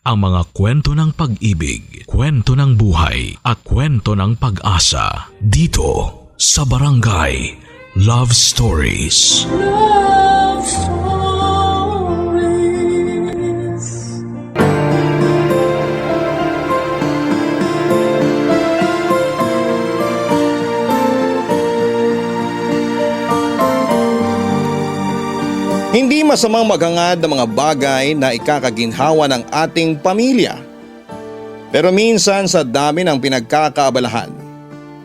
ang mga kwento ng pag-ibig, kwento ng buhay at kwento ng pag-asa dito sa Barangay Love Stories. Love Stories. Hindi masamang maghangad ng mga bagay na ikakaginhawa ng ating pamilya. Pero minsan sa dami ng pinagkakaabalahan,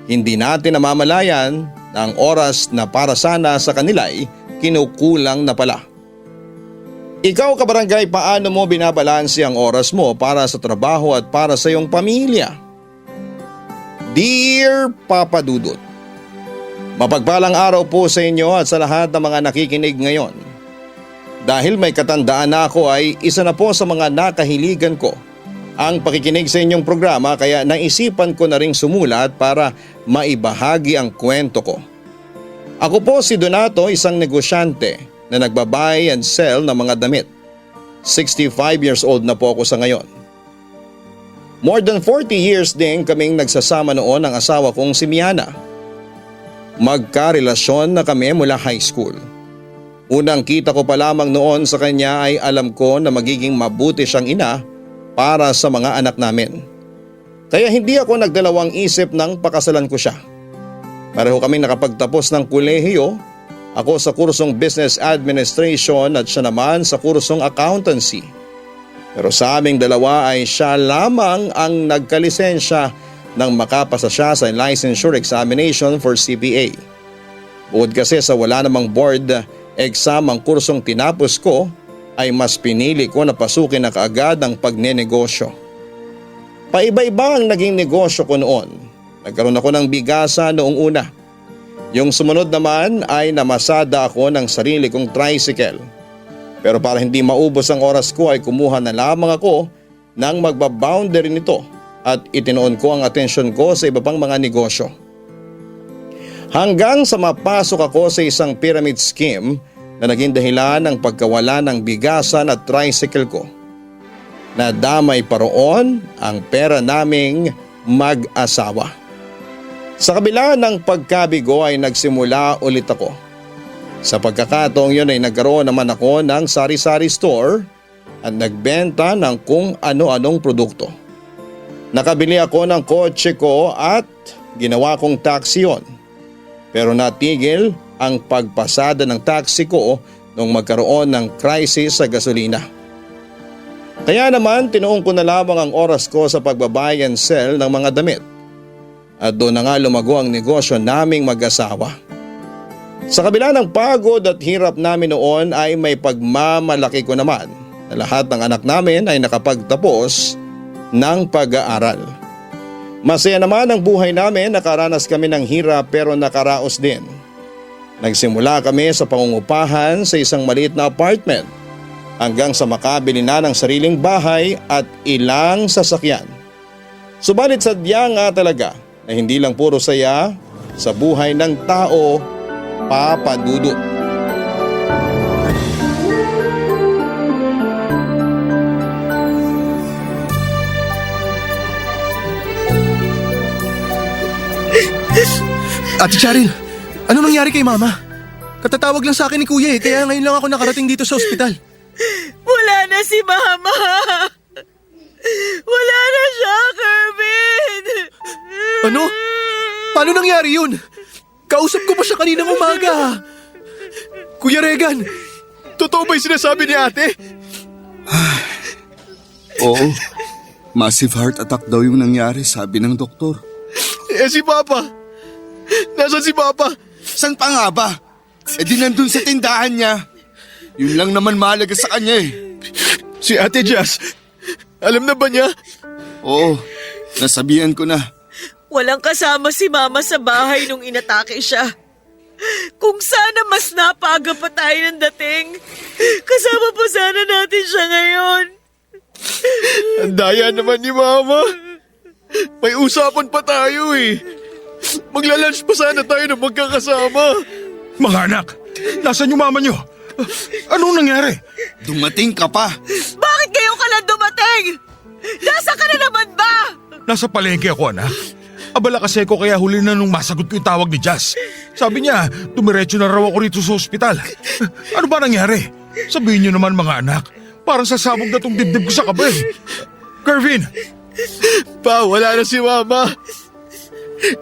hindi natin namamalayan na ang oras na para sana sa kanila'y kinukulang na pala. Ikaw kabarangay, paano mo binabalanse ang oras mo para sa trabaho at para sa iyong pamilya? Dear Papa Dudut, mapagpalang araw po sa inyo at sa lahat ng mga nakikinig ngayon. Dahil may katandaan na ako ay isa na po sa mga nakahiligan ko ang pakikinig sa inyong programa, kaya naisipan ko na ring sumulat para maibahagi ang kwento ko. Ako po si Donato, isang negosyante na nagbabuy and sell ng mga damit. 65 years old na po ako sa ngayon. More than 40 years din kaming nagsasama noon ng asawa kong si Miana. Magkarelasyon na kami mula high school. Unang kita ko pa lamang noon sa kanya ay alam ko na magiging mabuti siyang ina para sa mga anak namin. Kaya hindi ako nagdalawang isip nang pakasalan ko siya. Pareho kaming nakapagtapos ng kolehiyo, ako sa kursong Business Administration at siya naman sa kursong Accountancy. Pero sa aming dalawa ay siya lamang ang nagkalisensya nang makapasa siya sa licensure examination for CPA. Bukod kasi sa wala namang board exam ang kursong tinapos ko, ay mas pinili ko na pasukin na kaagad ang pagnenegosyo. Paiba-iba ang naging negosyo ko noon. Nagkaroon ako ng bigasan noong una. Yung sumunod naman ay namasada ako ng sarili kong tricycle. Pero para hindi maubos ang oras ko ay kumuha na lamang ako ng magbaboundary nito at itinoon ko ang atensyon ko sa iba pang mga negosyo. Hanggang sa mapasok ako sa isang pyramid scheme na naging dahilan ng pagkawala ng bigasan at tricycle ko. Nadamay pa roon ang pera naming mag-asawa. Sa kabila ng pagkabigo ay nagsimula ulit ako. Sa pagkakataong yun ay nagkaroon naman ako ng sari-sari store at nagbenta ng kung ano-anong produkto. Nakabili ako ng kotse ko at ginawa kong taxi yun. Pero natigil ang pagpasada ng taxi ko nung magkaroon ng crisis sa gasolina. Kaya naman tinuong ko na lamang ang oras ko sa pagbabuy and sell ng mga damit. At doon na nga lumago ang negosyo naming mag-asawa. Sa kabila ng pagod at hirap namin noon ay may pagmamalaki ko naman na lahat ng anak namin ay nakapagtapos ng pag-aaral. Masaya naman ang buhay namin, nakaranas kami ng hirap pero nakaraos din. Nagsimula kami sa pangungupahan sa isang maliit na apartment hanggang sa makabili na ng sariling bahay at ilang sasakyan. Subalit sadya nga talaga na hindi lang puro saya sa buhay ng tao, Papa Dudut. Ate Cheryl, ano nangyari kay Mama? Katatawag lang sa akin ni Kuya kaya ngayon lang ako nakarating dito sa ospital. Wala na si Mama. Wala na siya, Kervin. Ano? Paano nangyari yun? Kausap ko pa siya kaninang umaga. Kuya Regan, totoo ba yung sinasabi ni ate? Oo, massive heart attack daw yung nangyari, sabi ng doktor. Si Papa. Nasaan si Papa? Saan pa nga ba? Di nandun sa tindahan niya. Yun lang naman mahalaga sa kanya eh. Si Ate Jazz, alam na ba niya? Oo, nasabihan ko na. Walang kasama si Mama sa bahay nung inatake siya. Kung sana mas napaga pa tayo ng dating, kasama pa sana natin siya ngayon. Ang daya naman ni Mama. May usapan pa tayo eh. Maglalunch pa sana tayo na magkakasama. Mga anak, nasaan yung mama nyo? Anong nangyari? Dumating ka pa. Bakit kayo ka lang dumating? Nasa palengke ako, anak. Abala kasi ako kaya huli na nung masagot ko yung tawag ni Jazz. Sabi niya, dumiretso na raw ako rito sa ospital. Ano ba nangyari? Sabihin niyo naman mga anak, parang sasabog na tong dibdib ko sa kabay. Kervin! Pa, wala na si Mama.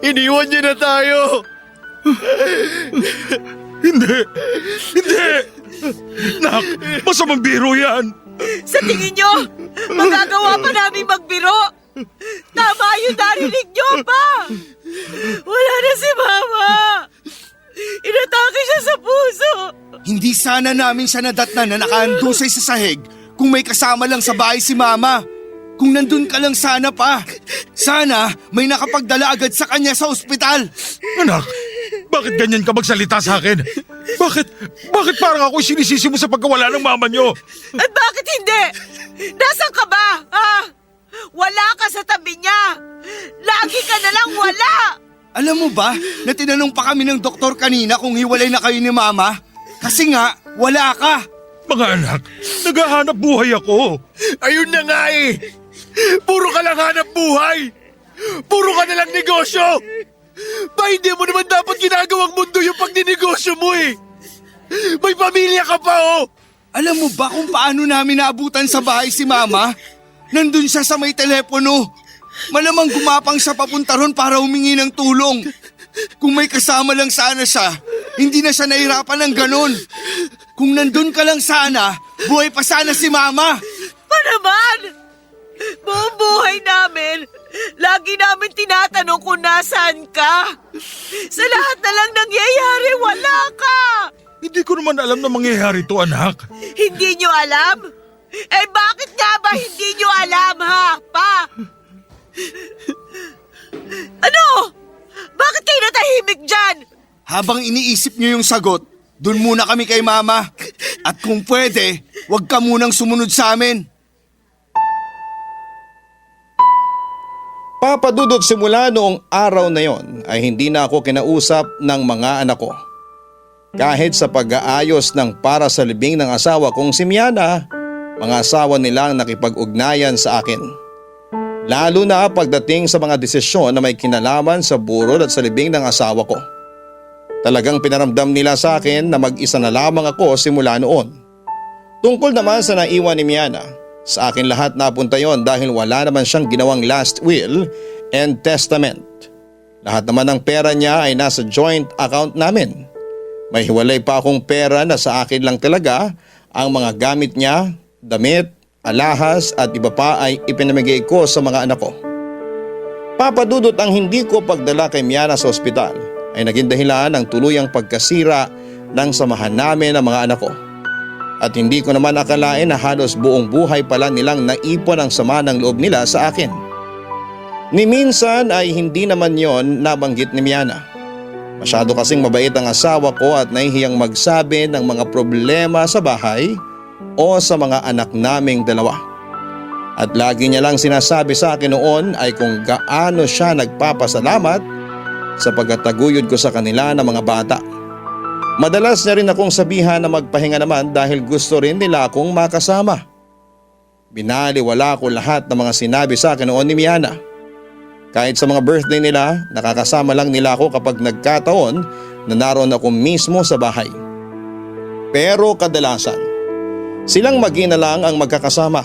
Iniwan niya na tayo. Hindi! Hindi! Nak, masamang biro yan! Sa tingin nyo, magagawa pa namin magbiro? Tama yung narinig nyo pa! Wala na si Mama! Inatake siya sa puso! Hindi sana namin siya nadatnan na nakahandusay sa sahig kung may kasama lang sa bahay si Mama. Kung nandun ka lang sana pa. Sana may nakapagdala agad sa kanya sa ospital. Anak, bakit ganyan ka magsalita sa akin? Bakit parang ako sinisisi mo sa pagkawala ng mama nyo? At bakit hindi? Nasaan ka ba? Ha? Wala ka sa tabi niya! Lagi ka na lang wala! Alam mo ba na tinanong pa kami ng doktor kanina kung hiwalay na kayo ni Mama? Kasi nga, wala ka. Mga anak, naghahanap buhay ako. Ayun na nga eh. Puro ka lang hanap buhay. Puro ka na lang negosyo. Ba, hindi mo naman dapat ginagawang mundo yung pagninegosyo mo eh. May pamilya ka pa oh. Alam mo ba kung paano namin naabutan sa bahay si Mama? Nandun siya sa may telepono. Malamang gumapang siya papunta ron para humingi ng tulong. Kung may kasama lang sana siya, hindi na siya nahirapan ng ganon. Kung nandun ka lang sana, buhay pa sana si Mama. Pa naman! Buong buhay namin, lagi namin tinatanong kung nasaan ka. Sa lahat na lang nangyayari, wala ka! Hindi ko naman alam na mangyayari to, anak. Hindi nyo alam? Eh bakit nga ba hindi nyo alam, ha, pa? Ano? Bakit kayo natahimik dyan? Habang iniisip niyo yung sagot, dun muna kami kay Mama. At kung pwede, huwag ka munang sumunod sa amin. Papadudot simula noong araw na yon ay hindi na ako kinausap ng mga anak ko. Kahit sa pag-aayos ng para sa libing ng asawa kong si Miana, mga asawa nilang nakipag-ugnayan sa akin. Lalo na pagdating sa mga desisyon na may kinalaman sa burol at sa libing ng asawa ko. Talagang pinaramdam nila sa akin na mag-isa na lamang ako simula noon. Tungkol naman sa naiwan ni Miana, sa akin lahat napunta yon dahil wala naman siyang ginawang last will and testament. Lahat naman ng pera niya ay nasa joint account namin. May hiwalay pa akong pera na sa akin lang talaga, ang mga gamit niya, damit, alahas at iba pa ay ipinamigay ko sa mga anak ko. Papadudot ang hindi ko pagdala kay Miana sa ospital ay naging dahilan ng tuluyang pagkasira ng samahan namin ng mga anak ko. At hindi ko naman akalain na halos buong buhay pala nilang naipon ang sama ng loob nila sa akin. Ni minsan ay hindi naman yon nabanggit ni Miana. Masyado kasing mabait ang asawa ko at nahihiyang magsabi ng mga problema sa bahay o sa mga anak naming dalawa. At lagi niya lang sinasabi sa akin noon ay kung gaano siya nagpapasalamat sa pagkataguyod ko sa kanila ng mga bata. Madalas niya rin akong sabihan na magpahinga naman dahil gusto rin nila akong makasama. Binaliwala ko lahat ng mga sinabi sa akin noon ni Miana. Kahit sa mga birthday nila, nakakasama lang nila ako kapag nagkataon na naroon ako mismo sa bahay. Pero kadalasan, silang mag-ina lang ang magkakasama.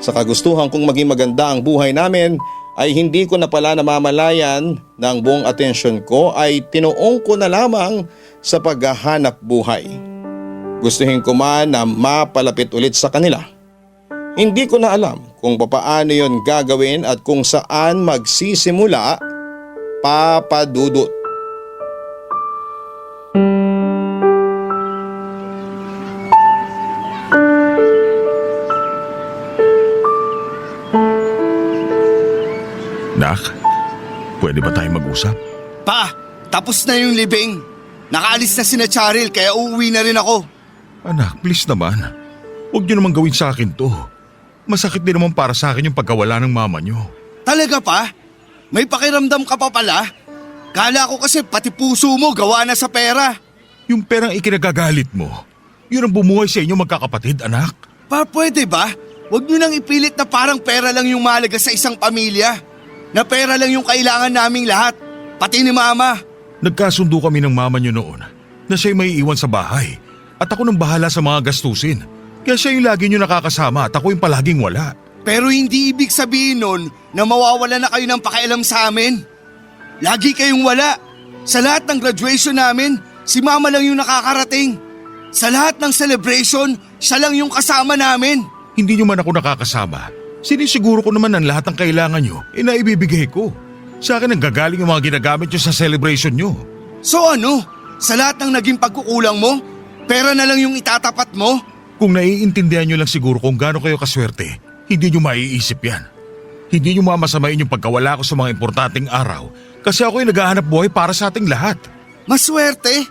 Sa kagustuhan kong maging maganda ang buhay namin, ay hindi ko na pala namamalayan na ang buong atensyon ko ay tinuong ko na lamang sa paghahanap buhay. Gustuhin ko man na mapalapit ulit sa kanila. Hindi ko na alam kung papaano yon gagawin at kung saan magsisimula, Papadudot. Nak, pwede ba tayo mag-usap? Pa, tapos na yung libing. Nakaalis na sina Charil kaya uuwi na rin ako. Anak, please naman. Huwag niyo naman gawin sa akin to. Masakit din naman para sa akin yung pagkawala ng mama niyo. Talaga pa? May pakiramdam ka pa pala? Kala ko kasi pati puso mo gawa na sa pera. Yung perang ikinagagalit mo, yun ang bumuhay sa inyo magkakapatid, anak. Pa, pwede ba? Huwag nyo nang ipilit na parang pera lang yung mahalaga sa isang pamilya. Na pera lang yung kailangan naming lahat, pati ni Mama. Nagkasundo kami ng mama niyo noon na siya'y may iwan sa bahay at ako nang bahala sa mga gastusin. Kaya siya yung lagi niyo nakakasama at ako yung palaging wala. Pero hindi ibig sabihin nun na mawawala na kayo ng pakialam sa amin. Lagi kayong wala. Sa lahat ng graduation namin, si Mama lang yung nakakarating. Sa lahat ng celebration, siya lang yung kasama namin. Hindi niyo man ako nakakasama. Sinisiguro ko naman ang lahat ng kailangan niyo na ibibigay ko. Sa akin ang gagaling yung mga ginagamit niyo sa celebration niyo. So ano? Sa lahat ng naging pagkukulang mo, pera na lang yung itatapat mo? Kung naiintindihan niyo lang siguro kung gaano kayo kaswerte, hindi niyo maiisip yan. Hindi niyo mamasamain yung pagkawala ko sa mga importanteng araw kasi ako yung naghahanap buhay para sa ating lahat. Maswerte?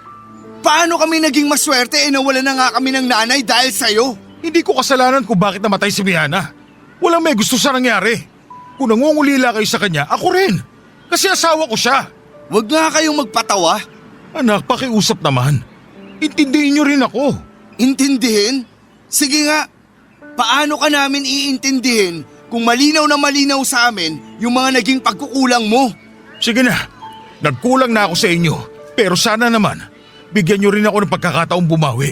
Paano kami naging maswerte nawala na nga kami ng nanay dahil sa'yo? Hindi ko kasalanan kung bakit namatay si Miana. Walang may gusto sa nangyari. Kung nangungulila kayo sa kanya, ako rin. Kasi asawa ko siya. Huwag nga kayong magpatawa. Anak, pakiusap naman. Intindihin niyo rin ako. Intindihin? Sige nga. Paano ka namin iintindihin kung malinaw na malinaw sa amin yung mga naging pagkukulang mo? Sige na, nagkulang na ako sa inyo. Pero sana naman, bigyan niyo rin ako ng pagkakataong bumawi.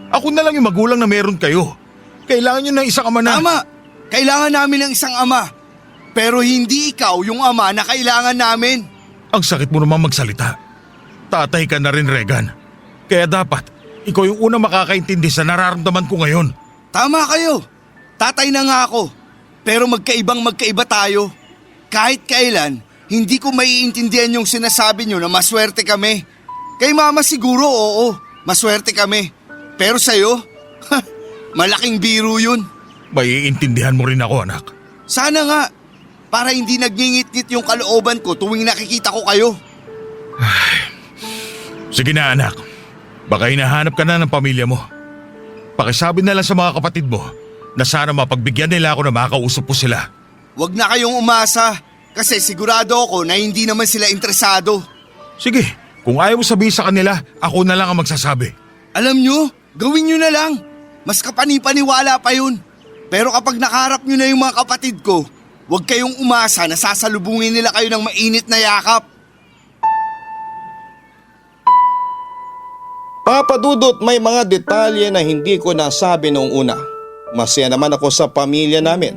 Ako na lang yung magulang na meron kayo. Kailangan niyo ng isang ama na… Tama! Kailangan namin ng isang ama. Pero hindi ikaw yung ama na kailangan namin. Ang sakit mo naman magsalita. Tatay ka na rin, Regan. Kaya dapat, ikaw yung unang makakaintindi sa nararamdaman ko ngayon. Tama kayo. Tatay na nga ako. Pero magkaiba tayo. Kahit kailan, hindi ko maiintindihan yung sinasabi nyo na maswerte kami. Kay Mama siguro oo, maswerte kami. Pero sa'yo, malaking biro yun. Maiintindihan mo rin ako, anak. Sana nga, para hindi nagngingit-ngit yung kalooban ko tuwing nakikita ko kayo. Sige na, anak. Baka hinahanap ka na ng pamilya mo. Pakisabi na lang sa mga kapatid mo na sana mapagbigyan nila ako na makausap po sila. Huwag na kayong umasa kasi sigurado ako na hindi naman sila interesado. Sige, kung ayaw mo sabihin sa kanila, ako na lang ang magsasabi. Alam nyo, gawin nyo na lang. Mas kapanipaniwala pa yun. Pero kapag nakaharap nyo na yung mga kapatid ko, huwag kayong umasa na sasalubungin nila kayo ng mainit na yakap. Papa Dudut, may mga detalye na hindi ko nasabi noong una. Masaya naman ako sa pamilya namin.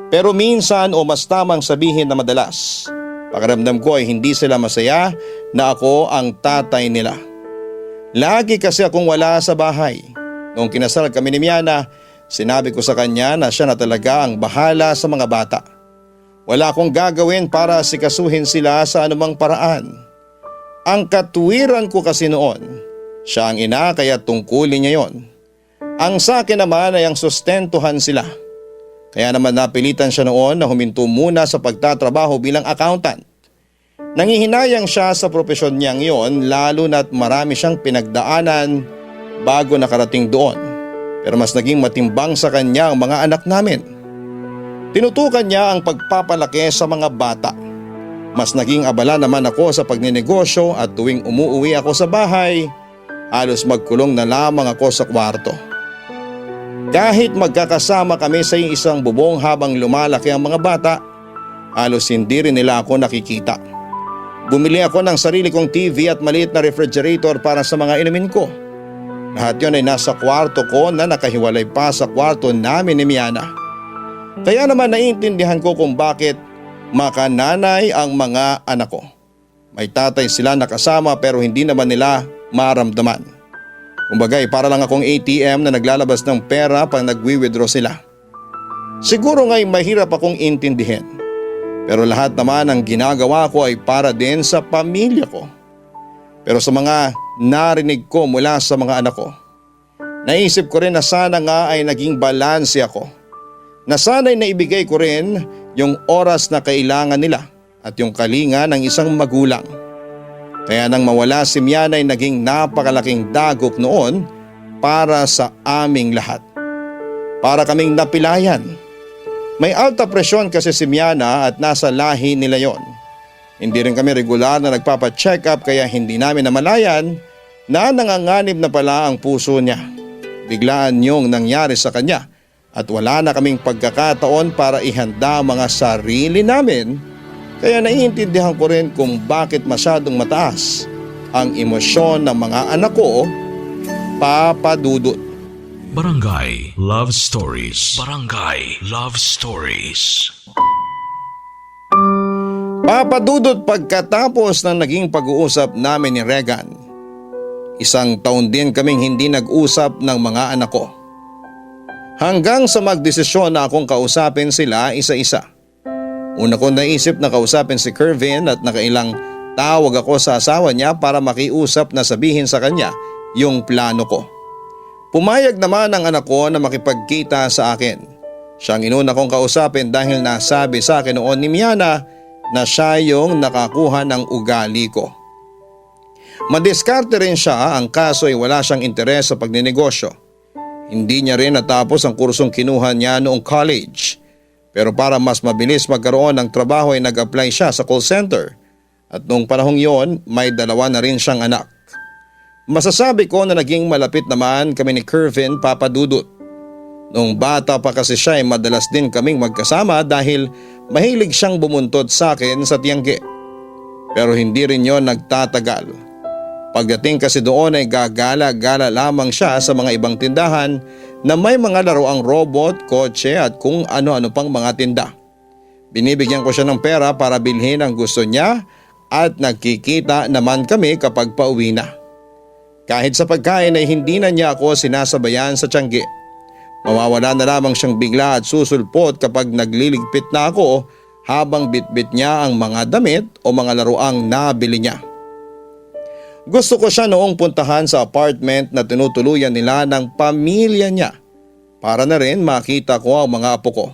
Pero minsan o mas tamang sabihin na madalas, pakiramdam ko ay hindi sila masaya na ako ang tatay nila. Lagi kasi akong wala sa bahay. Noong kinasal kami ni Miana, sinabi ko sa kanya na siya na talaga ang bahala sa mga bata. Wala akong gagawin para sikasuhin sila sa anumang paraan. Ang katwiran ko kasi noon, siya ang ina kaya tungkulin niya yon. Ang sa akin naman ay ang sustentuhan sila. Kaya naman napilitan siya noon na huminto muna sa pagtatrabaho bilang accountant. Nangihinayang siya sa propesyon niyang yon lalo na't marami siyang pinagdaanan bago nakarating doon. Pero mas naging matimbang sa kanya ang mga anak namin. Tinutukan niya ang pagpapalaki sa mga bata. Mas naging abala naman ako sa pagninegosyo at tuwing umuuwi ako sa bahay, halos magkulong na lamang ako sa kwarto. Kahit magkakasama kami sa isang bubong habang lumalaki ang mga bata, halos hindi rin nila ako nakikita. Bumili ako ng sarili kong TV at maliit na refrigerator para sa mga inumin ko. Lahat yun ay nasa kwarto ko na nakahiwalay pa sa kwarto namin ni Miana. Kaya naman naiintindihan ko kung bakit makananay ang mga anak ko. May tatay sila nakasama pero hindi naman nila maramdaman. Kumbagay para lang akong ATM na naglalabas ng pera pag nagwi-withdraw sila. Siguro nga'y mahirap akong intindihin. Pero lahat naman ang ginagawa ko ay para din sa pamilya ko. Pero sa mga narinig ko mula sa mga anak ko, naisip ko rin na sana nga ay naging balanse ako. Na sana'y naibigay ko rin yung oras na kailangan nila at yung kalinga ng isang magulang. Kaya nang mawala si Miana ay naging napakalaking dagok noon para sa aming lahat. Para kaming napilayan. May alta presyon kasi si Miana at nasa lahi nila yon. Hindi rin kami regular na nagpapa-check up kaya hindi namin namalayan na nanganganib na pala ang puso niya. Biglaan yung nangyari sa kanya at wala na kaming pagkakataon para ihanda ang mga sarili namin Kaya naiintindihan ko rin kung bakit masyadong mataas ang emosyon ng mga anak ko, Papa Dudut. Barangay Love Stories. Barangay Love Stories. Papa Dudut, pagkatapos ng naging pag-uusap namin ni Regan, 1 taon din kaming hindi nag-usap ng mga anak ko. Hanggang sa magdesisyon na akong kausapin sila isa-isa. Una ko naisip na kausapin si Kervin at nakailang tawag ako sa asawa niya para makiusap na sabihin sa kanya yung plano ko. Pumayag naman ang anak ko na makipagkita sa akin. Siyang inuna kong kausapin dahil nasabi sa akin noon ni Miana na siya yung nakakuha ng ugali ko. Madiskarte rin siya, ang kaso ay wala siyang interes sa pagninegosyo. Hindi niya rin natapos ang kursong kinuha niya noong college. Pero para mas mabilis magkaroon ng trabaho ay nag-apply siya sa call center. At noong panahong yon, may 2 na rin siyang anak. Masasabi ko na naging malapit naman kami ni Kervin, Papa Dudut. Noong bata pa kasi siya ay madalas din kaming magkasama dahil mahilig siyang bumuntot sa akin sa Tiangge. Pero hindi rin yon nagtatagal. Pagdating kasi doon ay gagala-gala lamang siya sa mga ibang tindahan na may mga laruang robot, kotse at kung ano-ano pang mga tinda. Binibigyan ko siya ng pera para bilhin ang gusto niya at nagkikita naman kami kapag pauwi na. Kahit sa pagkain ay hindi na niya ako sinasabayan sa Tiangge. Mawawala na lamang siyang bigla at susulpot kapag nagliligpit na ako habang bitbit niya ang mga damit o mga laruang nabili niya. Gusto ko siya noong puntahan sa apartment na tinutuluyan nila ng pamilya niya para na rin makita ko ang mga apo ko.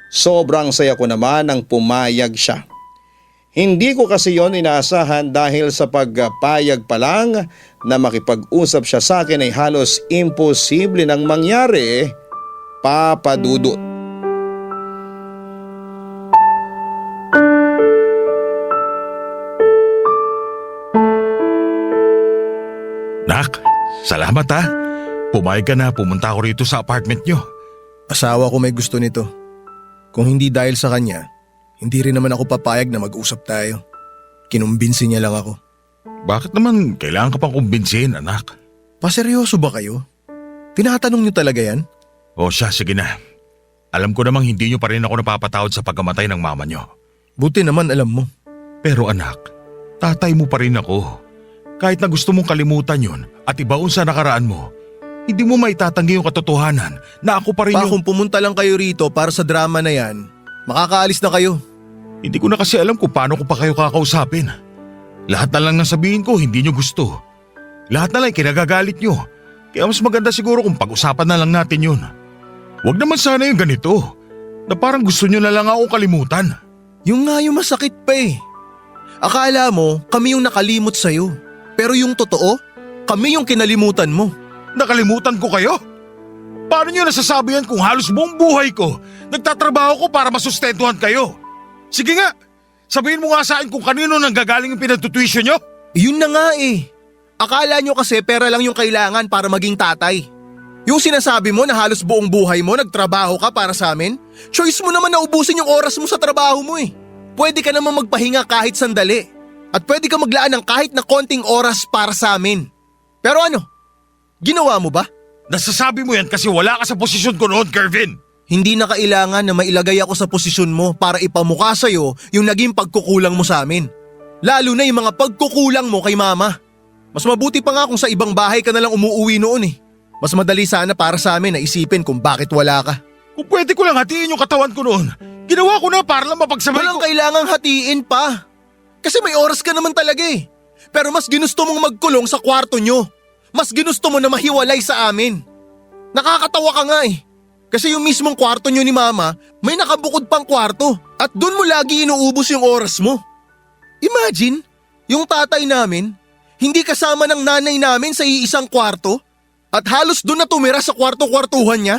Sobrang saya ko naman nang pumayag siya. Hindi ko kasi yon inaasahan dahil sa pagpayag pa lang na makipag-usap siya sa akin ay halos imposible nang mangyari, Papa Dudut. Nak, salamat ha. Pumayag ka na, pumunta ako rito sa apartment nyo. Asawa ko may gusto nito. Kung hindi dahil sa kanya, hindi rin naman ako papayag na mag-usap tayo. Kinumbinsi niya lang ako. Bakit naman kailangan ka pang kumbinsihin, anak? Paseryoso ba kayo? Tinatanong niyo talaga yan? O siya, sige na. Alam ko namang hindi nyo pa rin ako napapatawad sa pagkamatay ng mama nyo. Buti naman alam mo. Pero anak, tatay mo pa rin ako. Kahit na gusto mong kalimutan yun at ibaon sa nakaraan mo, hindi mo maitatanggi yung katotohanan na ako pa rin Kung pumunta lang kayo rito para sa drama na yan, makakaalis na kayo. Hindi ko na kasi alam kung paano ko pa kayo kakausapin. Lahat na lang nang sabihin ko hindi nyo gusto. Lahat na lang kinagagalit nyo. Kaya mas maganda siguro kung pag-usapan na lang natin yun. Huwag naman sana yung ganito, na parang gusto nyo na lang ako kalimutan. Yung nga yung masakit pa eh. Akala mo kami yung nakalimot sa'yo. Pero yung totoo, kami yung kinalimutan mo. Nakalimutan ko kayo? Paano nyo nasasabi yan kung halos buong buhay ko nagtatrabaho ko para masustentuhan kayo? Sige nga, sabihin mo nga sa akin kung kanino nanggagaling yung pinagtutuition nyo? Yun na nga eh. Akala nyo kasi pera lang yung kailangan para maging tatay. Yung sinasabi mo na halos buong buhay mo nagtrabaho ka para sa amin, choice mo naman na ubusin yung oras mo sa trabaho mo eh. Pwede ka naman magpahinga kahit sandali. At pwede ka maglaan ng kahit na konting oras para sa amin. Pero ano? Ginawa mo ba? Nasasabi mo yan kasi wala ka sa posisyon ko noon, Kervin. Hindi na kailangan na mailagay ako sa posisyon mo para ipamukha sa'yo yung naging pagkukulang mo sa amin. Lalo na yung mga pagkukulang mo kay mama. Mas mabuti pa nga kung sa ibang bahay ka na lang umuuwi noon eh. Mas madali sana para sa amin na isipin kung bakit wala ka. Kung pwede ko lang hatiin yung katawan ko noon, ginawa ko na para lang mapagsabay Walang ko. kailangang hatiin pa. Kasi may oras ka naman talaga eh. Pero mas ginusto mong magkulong sa kwarto nyo. Mas ginusto mo na mahiwalay sa amin. Nakakatawa ka nga eh. Kasi yung mismong kwarto nyo ni mama, may nakabukod pang kwarto. At dun mo lagi inuubos yung oras mo. Imagine, yung tatay namin, hindi kasama ng nanay namin sa iisang kwarto. At halos dun na tumira sa kwarto-kwartuhan niya.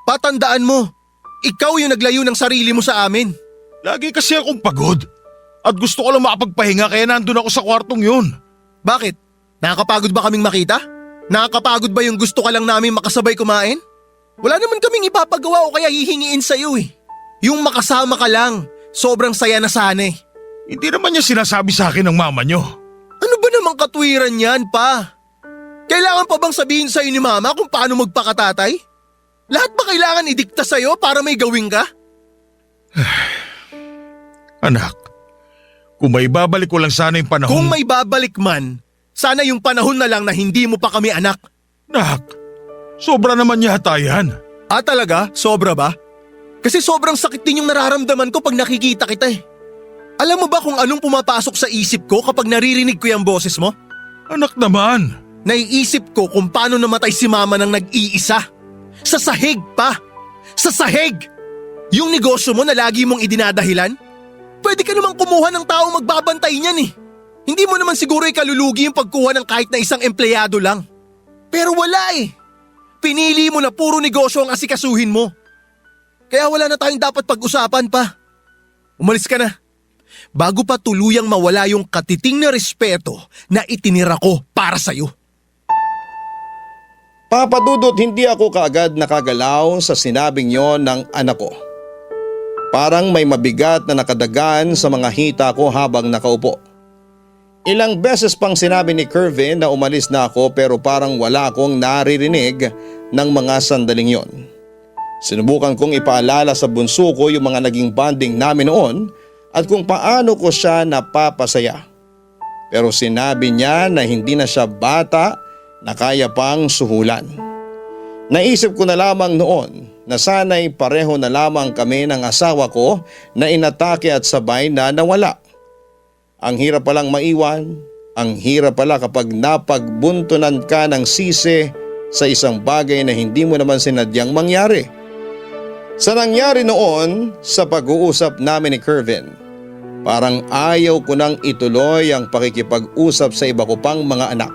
Patandaan mo, ikaw yung naglayo ng sarili mo sa amin. Lagi kasi akong pagod. At gusto ko lang makapagpahinga kaya nandun ako sa kwartong yun. Bakit? Nakakapagod ba kaming makita? Nakakapagod ba yung gusto ka lang namin makasabay kumain? Wala naman kaming ipapagawa o kaya hihingiin sa'yo eh. Yung makasama ka lang, Sobrang saya na sana eh. Hindi naman niya sinasabi sa akin ng mama niyo. Ano ba namang katwiran yan, pa? Kailangan pa bang sabihin sa'yo ni mama kung paano magpakatatay? Lahat ba kailangan idikta sa'yo para may gawin ka? Anak, kung may babalik ko lang sana yung panahon... Kung may babalik man, sana yung panahon na lang na hindi mo pa kami anak. Nak, sobra naman yata yan. Ah, talaga? Sobra ba? Kasi sobrang sakit din yung nararamdaman ko pag nakikita kita eh. Alam mo ba kung anong pumapasok sa isip ko kapag naririnig ko yung boses mo? Anak naman. Naiisip ko kung paano namatay si mama nang nag-iisa. Sa sahig pa! Sa sahig! Yung negosyo mo na lagi mong idinadahilan? Pwede ka namang kumuha ng taong magbabantay niyan eh. Hindi mo naman siguro ikalulugi yung pagkuha ng kahit na isang empleyado lang. Pero wala eh. Pinili mo na puro negosyo ang asikasuhin mo. Kaya wala na tayong dapat pag-usapan pa. Umalis ka na. Bago pa tuluyang mawala yung katiting na respeto na itinira ko para sa'yo. Papa Dudut, hindi ako kaagad nakagalaw sa sinabing yon ng anak ko. Parang may mabigat na nakadagan sa mga hita ko habang nakaupo. Ilang beses pang sinabi ni Kervin na umalis na ako pero parang wala akong naririnig ng mga sandaling yon. Sinubukan kong ipaalala sa bunso ko yung mga naging bonding namin noon at kung paano ko siya napapasaya. Pero sinabi niya na hindi na siya bata na kaya pang suhulan. Naisip ko na lamang noon na sana'y pareho na lamang kami ng asawa ko na inatake at sabay na nawala. Ang hirap palang maiwan, ang hirap pala kapag napagbuntunan ka ng sisi sa isang bagay na hindi mo naman sinadyang mangyari. Sa nangyari noon sa pag-uusap namin ni Kervin, parang ayaw ko nang ituloy ang pakikipag-usap sa iba ko pang mga anak.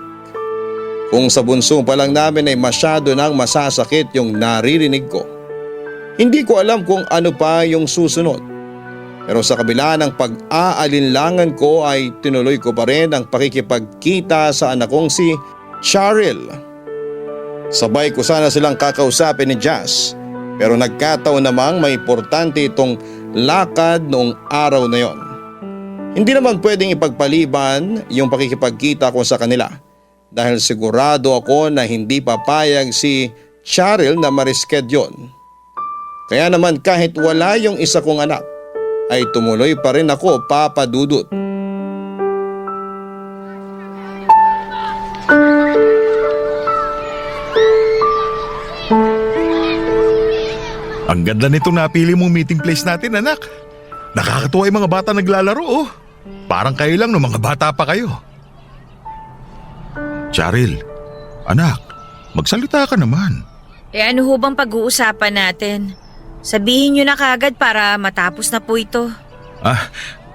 Kung sa bunso pa lang namin ay masyado nang masasakit yung naririnig ko. Hindi ko alam kung ano pa yung susunod. Pero sa kabila ng pag-aalinlangan ko ay tinuloy ko pa rin ang pakikipagkita sa anak kong si Cheryl. Sabay ko sana silang kakausapin ni Jazz. Pero nagkataon namang may importante itong lakad noong araw na yon. Hindi naman pwedeng ipagpaliban yung pakikipagkita ko sa kanila. Dahil sigurado ako na hindi papayag si Cheryl na marisked yon. Kaya naman kahit wala yung isa kong anak, ay tumuloy pa rin ako, Papa Dudut. Ang ganda nitong napili mong meeting place natin, anak. Nakakatuwa yung mga bata naglalaro, oh. Parang kayo lang no mga bata pa kayo. Cheryl, anak, magsalita ka naman. Ano ho bang pag-uusapan natin? Sabihin nyo na kagad para matapos na po ito.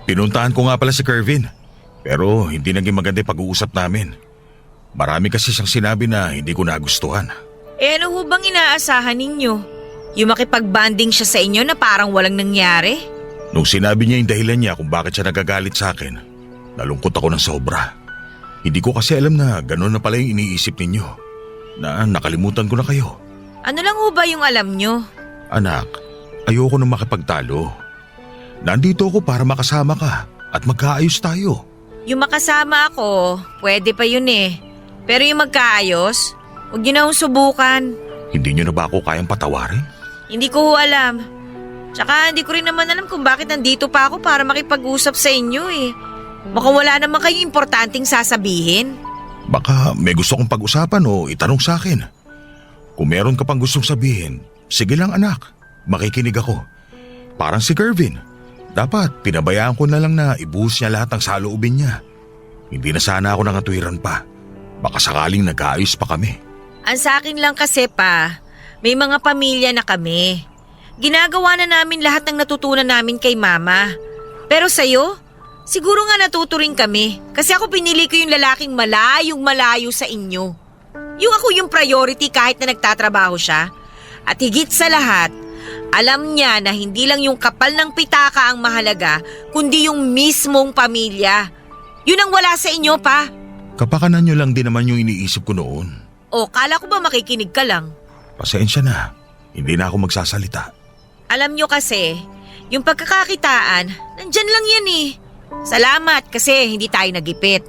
Pinuntahan ko nga pala si Kervin. Pero hindi naging maganda yung pag-uusap namin. Marami kasi siyang sinabi na hindi ko nagustuhan. Ano ho bang inaasahan ninyo? Yung makipag-banding siya sa inyo na parang walang nangyari? Nung sinabi niya yung dahilan niya kung bakit siya nagagalit sa akin, nalungkot ako ng sobra. Hindi ko kasi alam na gano'n na pala yung iniisip ninyo. Na nakalimutan ko na kayo. Ano lang ho ba yung alam nyo? Anak, ayoko na makipagtalo. Nandito ako para makasama ka at magkaayos tayo. Yung makasama ako, pwede pa yun eh. Pero yung magkaayos, huwag nyo na hong subukan. Hindi nyo na ba ako kayang patawarin? Hindi ko ho alam. Tsaka hindi ko rin naman alam kung bakit nandito pa ako para makipag-usap sa inyo eh. Baka wala naman kayong importanteng sasabihin. Baka may gusto kong pag-usapan o itanong sa akin. Kung meron ka pang gustong sabihin, sige lang anak, makikinig ako. Parang si Kervin, dapat pinabayaan ko na lang na ibuhos niya lahat ng saloobin niya. Hindi na sana ako nangatwiran pa. Baka sakaling nag-aayos pa kami. Ang sa akin lang kasi pa, may mga pamilya na kami. Ginagawa na namin lahat ng natutunan namin kay mama. Pero sa'yo, siguro nga natuto rin kami. Kasi ako pinili ko yung lalaking malayo sa inyo. Yung ako yung priority kahit na nagtatrabaho siya. At higit sa lahat, alam niya na hindi lang yung kapal ng pitaka ang mahalaga, kundi yung mismong pamilya. Yun ang wala sa inyo pa. Kapakanan niyo lang din naman yung iniisip ko noon. O, kala ko ba makikinig ka lang? Pasensya na, hindi na ako magsasalita. Alam nyo kasi, Yung pagkakakitaan, nandyan lang yan eh. Salamat kasi hindi tayo nagipit.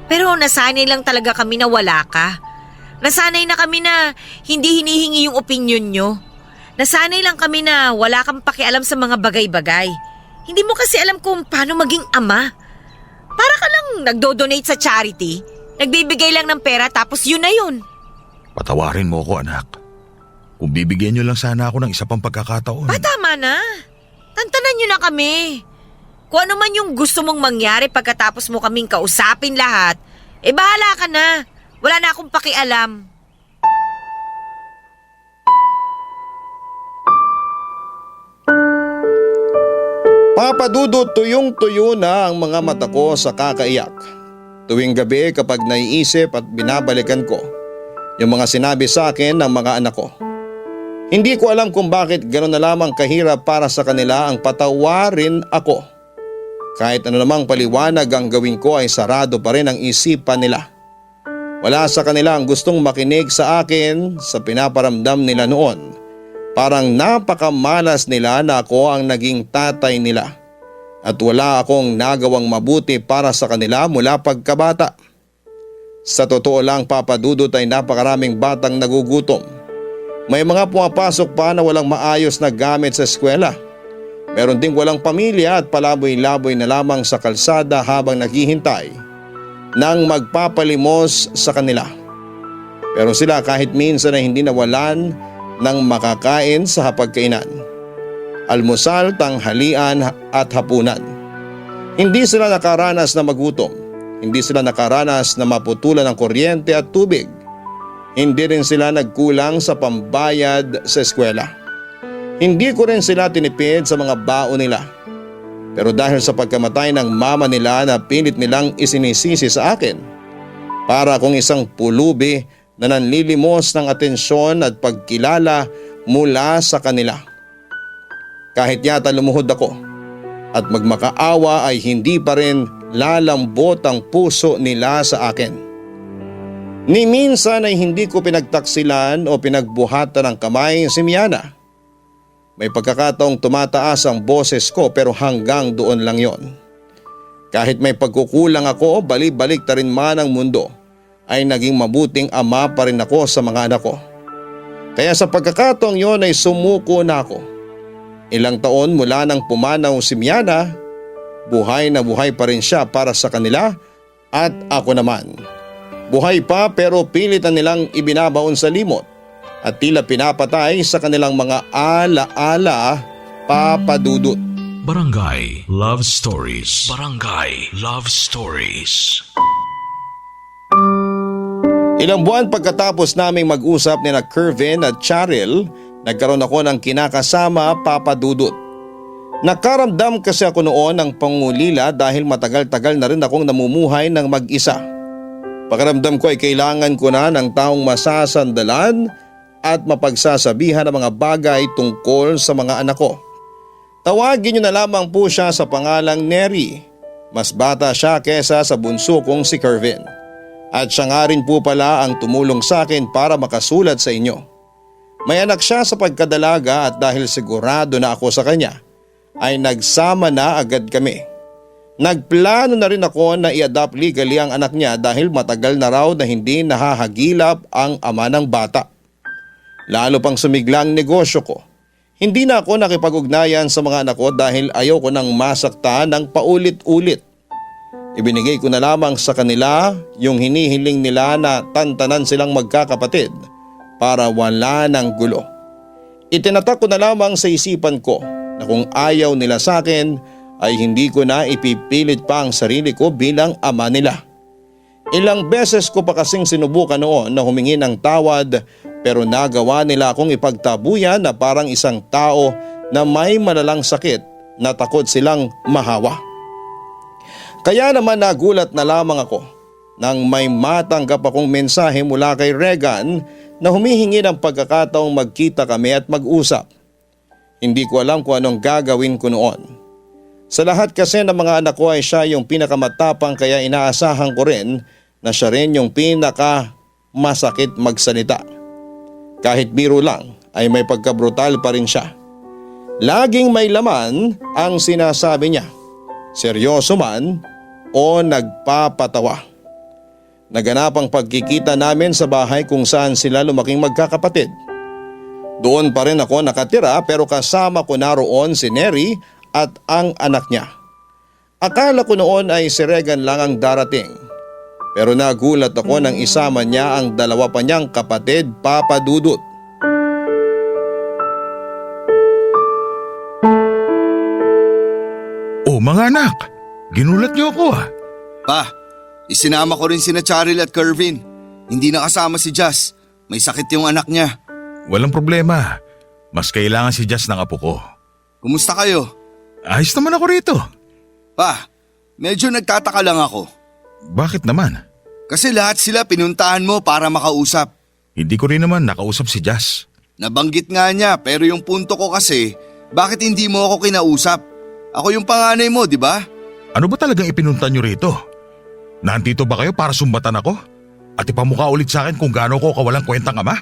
Pero nasanay lang talaga kami na wala ka. Nasanay na kami na hindi hinihingi yung opinyon nyo. Nasanay lang kami na wala kang pakialam sa mga bagay-bagay. Hindi mo kasi alam kung paano maging ama. Para ka lang nagdo-donate sa charity, nagbibigay lang ng pera tapos yun na yun. Patawarin mo ako, anak. Kung bibigyan niyo lang sana ako ng isa pang pagkakataon. Tama na. Tantanan nyo na kami. Kung ano man yung gusto mong mangyari pagkatapos mo kaming kausapin lahat, bahala ka na. Wala na akong pakialam. Papa Dudut, tuyong-tuyo na ang mga mata ko sa kakaiyak. Tuwing gabi kapag naiisip at binabalikan ko yung mga sinabi sa akin ng mga anak ko. Hindi ko alam kung bakit gano'n na lamang kahirap para sa kanila ang patawarin ako. Kahit ano namang paliwanag ang gawin ko ay sarado pa rin ang isipan nila. Wala sa kanila ang gustong makinig sa akin sa pinaparamdam nila noon. Parang napakamalas nila na ako ang naging tatay nila. At wala akong nagawang mabuti para sa kanila mula pagkabata. Sa totoo lang, Papa Dudut, ay napakaraming batang nagugutom. May mga pumapasok pa na walang maayos na gamit sa eskwela. Meron ding walang pamilya at palaboy-laboy na lamang sa kalsada habang naghihintay nang magpapalimos sa kanila. Pero sila kahit minsan ay hindi nawalan ng makakain sa hapagkainan. Almusal, tanghalian at hapunan. Hindi sila nakaranas na magutom. Hindi sila nakaranas na maputulan ng kuryente at tubig. Hindi rin sila nagkulang sa pambayad sa eskwela. Hindi ko rin sila tinipid sa mga baon nila. Pero dahil sa pagkamatay ng mama nila na pilit nilang isinisisi sa akin, para akong isang pulubi na nanlilimos ng atensyon at pagkilala mula sa kanila. Kahit yata lumuhod ako at magmakaawa ay hindi pa rin lalambot ang puso nila sa akin. Ni minsan ay hindi ko pinagtaksilan o pinagbuhatan ng kamay si Miana. May pagkakataong tumataas ang boses ko pero hanggang doon lang yon. Kahit may pagkukulang ako, balik-balik ta rin man ang mundo, ay naging mabuting ama pa rin ako sa mga anak ko. Kaya sa pagkakataong yon ay sumuko na ako. Ilang taon mula nang pumanaw si Miana, buhay na buhay pa rin siya para sa kanila at ako naman. Buhay pa pero pilitan nilang ibinabaon sa limot at tila pinapatay sa kanilang mga ala-ala, Papa Dudut. Barangay Love Stories. Barangay Love Stories. Ilang buwan pagkatapos naming mag-usap ni na Kervin at Charil, nagkaroon ako ng kinakasama, Papa Dudut. Nakaramdam kasi ako noon ng pangulila dahil matagal-tagal na rin akong namumuhay ng mag-isa. Pakiramdam ko ay kailangan ko na ng taong masasandalan at mapagsasabihan ng mga bagay tungkol sa mga anak ko. Tawagin niyo na lamang po siya sa pangalang Neri. Mas bata siya kesa sa bunso kong si Kervin. At siya nga rin po pala ang tumulong sa akin para makasulat sa inyo. May anak siya sa pagkadalaga at dahil sigurado na ako sa kanya, ay nagsama na agad kami. Nagplano na rin ako na i-adopt legally ang anak niya dahil matagal na raw na hindi nahahagilap ang ama ng bata. Lalo pang sumiglang negosyo ko. Hindi na ako nakipag-ugnayan sa mga anak ko dahil ayaw ko nang masaktan ng paulit-ulit. Ibinigay ko na lamang sa kanila yung hinihiling nila na tantanan silang magkakapatid para wala ng gulo. Itinatak ko na lamang sa isipan ko na kung ayaw nila sa akin ay hindi ko na ipipilit pa ang sarili ko bilang ama nila. Ilang beses ko pa kasing sinubukan noon na humingi ng tawad pero nagawa nila akong ipagtabuyan na parang isang tao na may malalang sakit na takot silang mahawa. Kaya naman nagulat na lamang ako nang may matanggap akong mensahe mula kay Regan na humihingi ng pagkakataong magkita kami at mag-usap. Hindi ko alam kung anong gagawin ko noon. Sa lahat kasi ng mga anak ko ay siya yung pinakamatapang kaya inaasahan ko rin na siya rin yung pinakamasakit magsalita. Kahit biro lang ay may pagkabrutal pa rin siya. Laging may laman ang sinasabi niya, seryoso man o nagpapatawa. Naganap ang pagkikita namin sa bahay kung saan sila lumaking magkakapatid. Doon pa rin ako nakatira pero kasama ko naroon si Neri at ang anak niya. Akala ko noon ay si Regan lang ang darating. Pero nagulat ako nang isama niya ang dalawa pa niyang kapatid, Papa Dudut. Oh mga anak, ginulat niyo ako ah. Pa, isinama ko rin sina Charil at Kervin. Hindi nakasama si Jazz. May sakit yung anak niya. Walang problema. Mas kailangan si Jazz ng apo ko. Kumusta kayo? Ayos naman ako rito. Pa, medyo nagtataka lang ako. Bakit naman? Kasi lahat sila pinuntahan mo para makausap. Hindi ko rin naman nakausap si Jazz. Nabanggit nga niya pero yung punto ko kasi, bakit hindi mo ako kinausap? Ako yung panganay mo, di ba? Ano ba talagang ipinunta niyo rito? Nandito ba kayo para sumbatan ako? At ipamukha ulit sa akin kung gaano ko kawalang kwentang ama?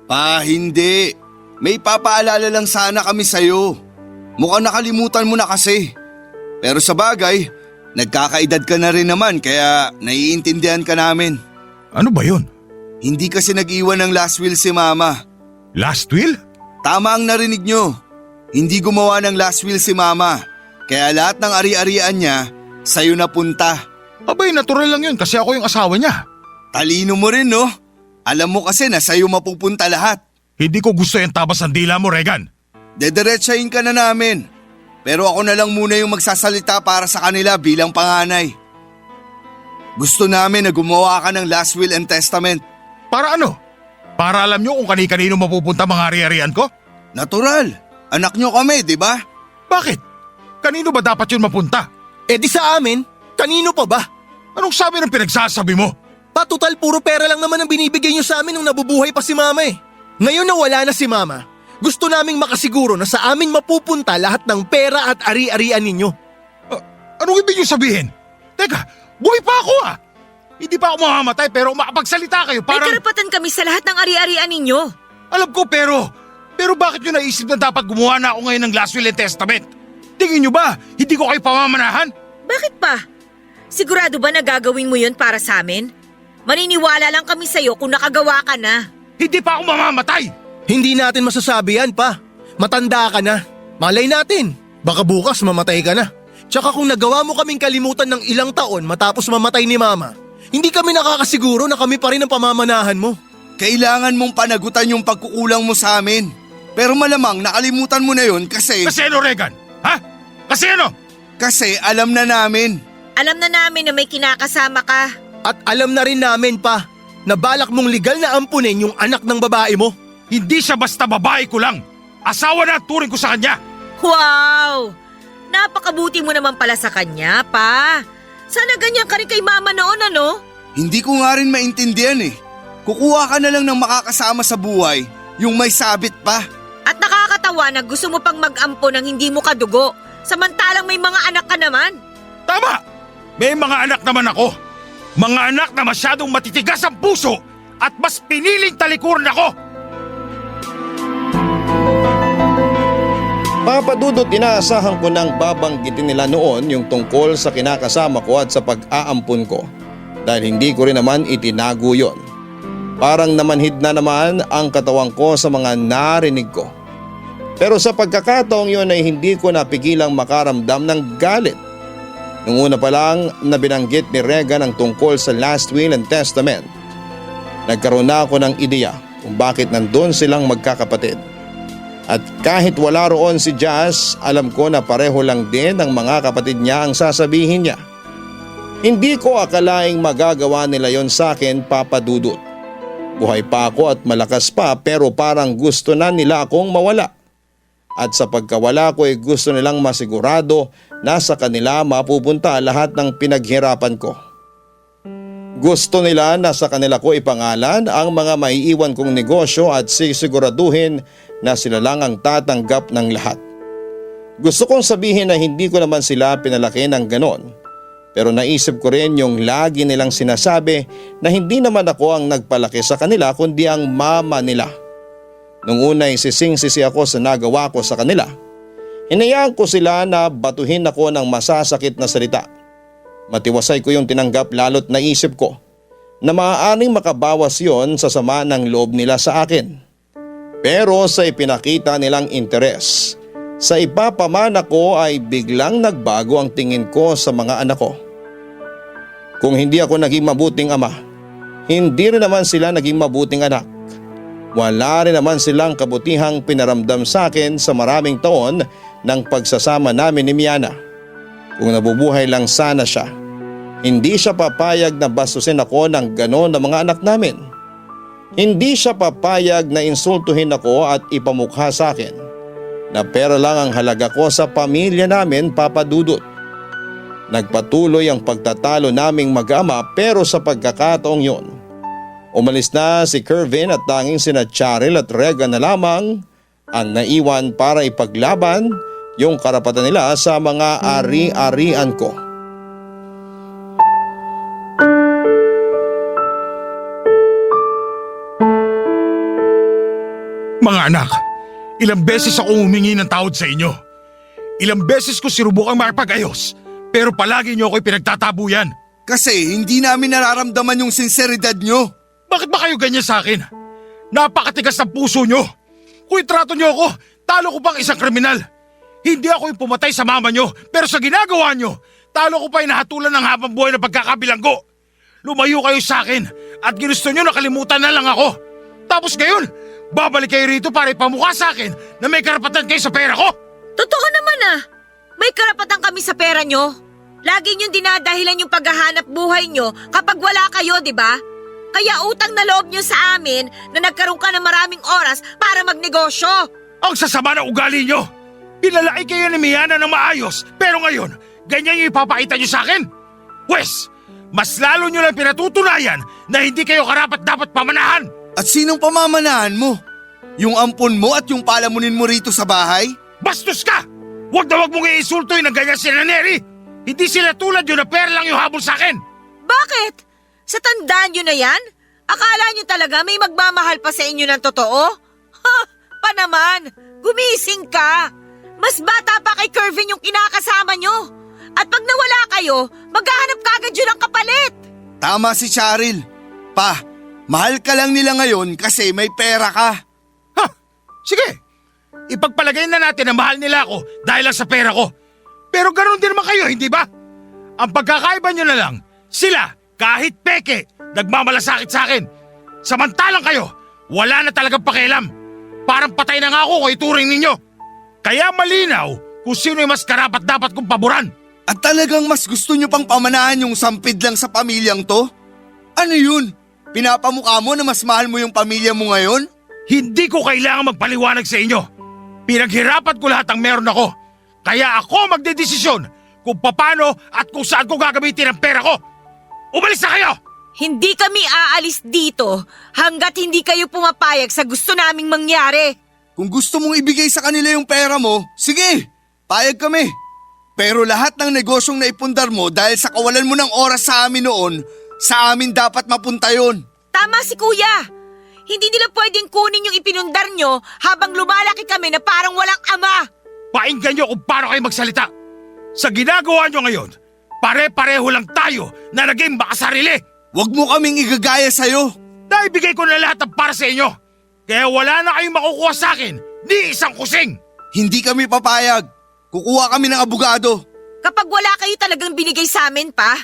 Pa, hindi. May papaalala lang sana kami sa'yo. Mukhang nakalimutan mo na kasi. Pero sa bagay, nagkakaedad ka na rin naman kaya naiintindihan ka namin. Ano ba yun? Hindi kasi nag-iwan ng last will si Mama. Last will? Tama ang narinig nyo. Hindi gumawa ng last will si Mama. Kaya lahat ng ari-arian niya, sa'yo napunta. Abay, natural lang yun kasi ako yung asawa niya. Talino mo rin, no? Alam mo kasi na sa'yo mapupunta lahat. Hindi ko gusto yung tabas ng dila mo, Regan. Dederetsahin ka na namin. Pero ako na lang muna yung magsasalita para sa kanila bilang panganay. Gusto namin na gumawa ka ng last will and testament. Para ano? Para alam nyo kung kani-kanino mapupunta mga ari-arian ko? Natural. Anak nyo kami, di ba? Bakit? Kanino ba dapat yun mapunta? Eh di sa amin, kanino pa ba? Anong sabi ng pinagsasabi mo? Patutal puro pera lang naman ang binibigay niyo sa amin nung nabubuhay pa si Mama eh. Ngayon na wala na si Mama, gusto naming makasiguro na sa amin mapupunta lahat ng pera at ari-arian ninyo. Anong ibig nyo sabihin? Teka, buhay pa ako ah! Hindi pa ako mamamatay pero makapagsalita kayo May parang… karapatan kami sa lahat ng ari-arian ninyo. Alam ko pero bakit nyo naisip na dapat gumawa na ako ngayon ng last will and testament? Tingin nyo ba, hindi ko kayo pamamanahan? Bakit pa? Sigurado ba na gagawin mo yun para sa amin? Maniniwala lang kami sa'yo kung nakagawa ka na. Hindi pa ako mamamatay! Hindi natin masasabi yan pa. Matanda ka na. Malay natin, baka bukas mamatay ka na. Tsaka kung nagawa mo kaming kalimutan ng ilang taon matapos mamatay ni Mama, hindi kami nakakasiguro na kami pa rin ang pamamanahan mo. Kailangan mong panagutan yung pagkukulang mo sa amin. Pero malamang nakalimutan mo na yun kasi… Kasi ano, Regan? Ha? Kasi ano? Kasi alam na namin. Alam na namin na may kinakasama ka. At alam na rin namin pa na balak mong legal na ampunin yung anak ng babae mo. Hindi siya basta babae ko lang. Asawa na at turing ko sa kanya. Wow! Napakabuti mo naman pala sa kanya, pa. Sana ganyan ka rin kay Mama noon, ano? Hindi ko nga rin maintindihan eh. Kukuha ka na lang ng makakasama sa buhay, yung may sabit pa. At nakakatawa na gusto mo pang mag-ampo ng hindi mo kadugo, samantalang may mga anak ka naman. Tama! May mga anak naman ako. Mga anak na masyadong matitigas ang puso at mas piniling talikuran ako. Papa Dudut, inaasahan ko nang babanggitin nila noon yung tungkol sa kinakasama ko at sa pag-aampun ko dahil hindi ko rin naman itinago yon. Parang namanhid na naman ang katawan ko sa mga narinig ko. Pero sa pagkakataong yon ay hindi ko napigilang makaramdam ng galit. Nung una pa lang na binanggit ni Regan ang tungkol sa last will and testament, nagkaroon na ako ng ideya kung bakit nandun silang magkakapatid. At kahit wala roon si Jazz, alam ko na pareho lang din ang mga kapatid niya ang sasabihin niya. Hindi ko akalaing magagawa nila yon sa akin, Papa Dudut. Buhay pa ako at malakas pa pero parang gusto na nila akong mawala. At sa pagkawala ko ay gusto nilang masigurado na sa kanila mapupunta lahat ng pinaghirapan ko. Gusto nila na sa kanila ko ipangalan ang mga maiiwan kong negosyo at sisiguraduhin na sila lang ang tatanggap ng lahat. Gusto kong sabihin na hindi ko naman sila pinalaki ng ganon. Pero naisip ko rin yung lagi nilang sinasabi na hindi naman ako ang nagpalaki sa kanila kundi ang mama nila. Nung una ay sising-sisi ako sa nagawa ko sa kanila. Hinayaan ko sila na batuhin ako ng masasakit na salita. Matiwasay ko yung tinanggap lalo't naisip ko na maaaring makabawas yon sa sama ng loob nila sa akin. Pero sa ipinakita nilang interes, sa ipapamana ko ay biglang nagbago ang tingin ko sa mga anak ko. Kung hindi ako naging mabuting ama, hindi rin naman sila naging mabuting anak. Wala rin naman silang kabutihang pinaramdam sa akin sa maraming taon ng pagsasama namin ni Miana. Kung nabubuhay lang sana siya, hindi siya papayag na bastusin ako ng ganon ng mga anak namin. Hindi siya papayag na insultuhin ako at ipamukha sa akin na pera lang ang halaga ko sa pamilya namin, Papa Dudut. Nagpatuloy ang pagtatalo naming mag-ama pero sa pagkakataong yon, umalis na si Kervin at tanging sina Charil at Rega na lamang ang naiwan para ipaglaban yung karapatan nila sa mga ari-arian ko. Mga anak, ilang beses ako humingi ng tawad sa inyo. Ilang beses ko sinubukang makipag-ayos, pero palagi niyo ako'y pinagtatabuyan. Kasi hindi namin nararamdaman yung sinseridad nyo. Bakit ba kayo ganyan sa akin? Napakatigas ng puso nyo. Kung itrato nyo ako, talo ko pang isang kriminal. Hindi ako yung pumatay sa mama nyo, pero sa ginagawa nyo, talo ko pa yung nahatulan ng habang buhay na pagkakabilanggo. Lumayo kayo sa akin at ginusto nyo nakalimutan na lang ako. Tapos ngayon, babalik kayo rito para ipamukha sa akin na may karapatan kayo sa pera ko. Totoo naman ah. May karapatan kami sa pera nyo. Lagi niyong dinadahilan yung paghahanap buhay nyo kapag wala kayo, di ba? Kaya utang na loob nyo sa amin na nagkaroon ka ng maraming oras para magnegosyo. Ang sasama ng ugali nyo. Pinalaki kayo ni Miana ng maayos, pero ngayon, ganyan yung ipapakita nyo sa akin? Pwes, mas lalo nyo lang pinatutunayan na hindi kayo karapat-dapat pamanahan. At sinong pamamanahan mo? Yung ampon mo at yung palamunin mo rito sa bahay? Bastos ka! Huwag na huwag mong iinsultoy ng ganyan sila Neri. Hindi sila tulad yun na pera lang yung habol sa akin. Bakit? Sa tandaan nyo na yan? Akala nyo talaga may magmamahal pa sa inyo ng totoo? Ha! Pa naman! Gumising ka! Mas bata pa kay Kervin yung kinakasama nyo. At pag nawala kayo, maghahanap kagad yun ng kapalit. Tama si Charil. Pa, mahal ka lang nila ngayon kasi may pera ka. Ha! Sige! Ipagpalagay na natin na mahal nila ako dahil lang sa pera ko. Pero ganoon din naman kayo, hindi ba? Ang pagkakaiba nyo na lang, sila, kahit peke, nagmamalasakit sa akin. Samantalang kayo, wala na talagang pakialam. Parang patay na nga ako kung ituring ninyo. Kaya malinaw kung sino yung mas karapat dapat kong paboran. At talagang mas gusto nyo pang pamanahan yung sampid lang sa pamilyang to? Ano yun? Pinapamukha mo na mas mahal mo yung pamilya mo ngayon? Hindi ko kailangan magpaliwanag sa inyo. Pinaghirapan ko lahat ang meron ako. Kaya ako magdedesisyon kung paano at kung saan ko gagamitin ang pera ko. Umalis na kayo! Hindi kami aalis dito hanggat hindi kayo pumapayag sa gusto naming mangyari. Kung gusto mong ibigay sa kanila yung pera mo, sige, payag kami. Pero lahat ng negosyong naipundar mo dahil sa kawalan mo ng oras sa amin noon, sa amin dapat mapunta yon. Tama si Kuya. Hindi nila pwedeng kunin yung ipinundar nyo habang lumalaki kami na parang walang ama. Painggan nyo kung paano kayo magsalita. Sa ginagawa nyo ngayon, pare-pareho lang tayo na naging makasarili. Huwag mo kaming igagaya sa'yo. Naibigay ko na lahat ng para sa inyo. Kaya wala na kayong makukuha sa akin, ni isang kusing. Hindi kami papayag. Kukuha kami ng abogado. Kapag wala kayo talagang binigay sa amin pa,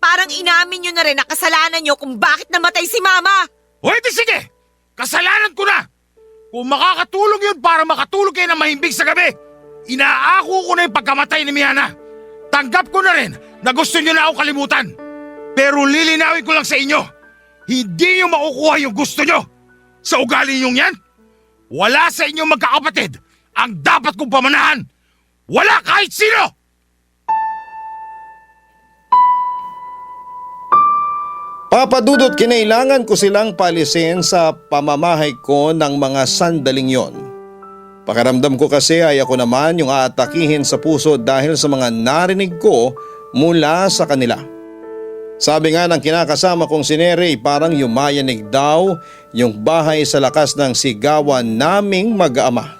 parang inamin nyo na rin na kasalanan nyo kung bakit namatay si Mama. O edi sige, kasalanan ko na. Kung makakatulong yun para makatulog kayo ng mahimbing sa gabi, inaako ko na yung pagkamatay ni Miana. Tanggap ko na rin na gusto nyo na ako kalimutan. Pero lilinawin ko lang sa inyo, hindi nyo makukuha yung gusto nyo. Sa ugali nyong yan, wala sa inyong magkakapatid ang dapat kong pamanahan. Wala kahit sino! Papa Dudut, kinailangan ko silang palisin sa pamamahay ko ng mga sandaling yon. Pakiramdam ko kasi ay ako naman yung aatakihin sa puso dahil sa mga narinig ko mula sa kanila. Sabi nga ng kinakasama kong si Neri, parang yumayanig daw yung bahay sa lakas ng sigawan naming mag-ama.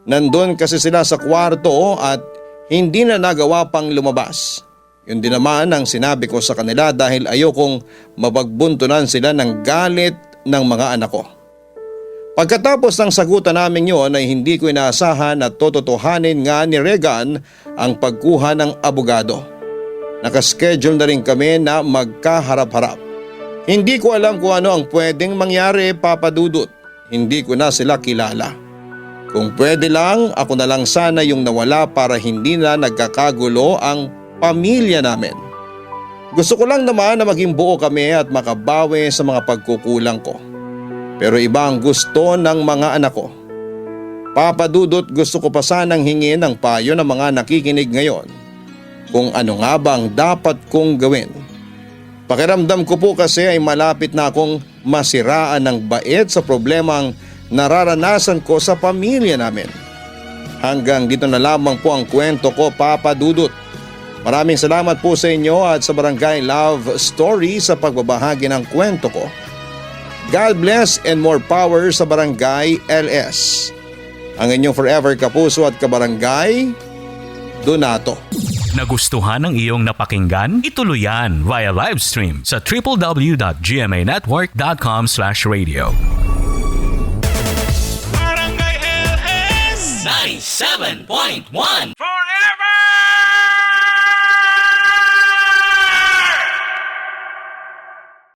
Nandun kasi sila sa kwarto at hindi na nagawa pang lumabas. Yun din naman ang sinabi ko sa kanila dahil ayokong mapagbuntunan sila ng galit ng mga anak ko. Pagkatapos ng sagutan namin yon ay hindi ko inaasahan at tototohanin nga ni Regan ang pagkuha ng abogado. Nakaschedule na rin kami na magkaharap-harap. Hindi ko alam kung ano ang pwedeng mangyari, Papa Dudut. Hindi ko na sila kilala. Kung pwede lang, ako na lang sana yung nawala para hindi na nagkakagulo ang pamilya namin. Gusto ko lang naman na maging buo kami at makabawi sa mga pagkukulang ko. Pero iba ang gusto ng mga anak ko. Papa Dudut, gusto ko pa sanang hingin ang payo ng mga nakikinig ngayon kung ano nga ba ang dapat kong gawin. Pakiramdam ko po kasi ay malapit na akong masiraan ng bait sa problemang nararanasan ko sa pamilya namin. Hanggang dito na lamang po ang kwento ko, Papa Dudut. Maraming salamat po sa inyo at sa Barangay Love Story sa pagbabahagi ng kwento ko. God bless and more power sa Barangay LS. Ang inyong forever kapuso at kabarangay, Donato. Nagustuhan ng iyong napakinggan? Ituloy yan via live stream sa www.gmanetwork.com/radio. Barangay LS 97.1 Forever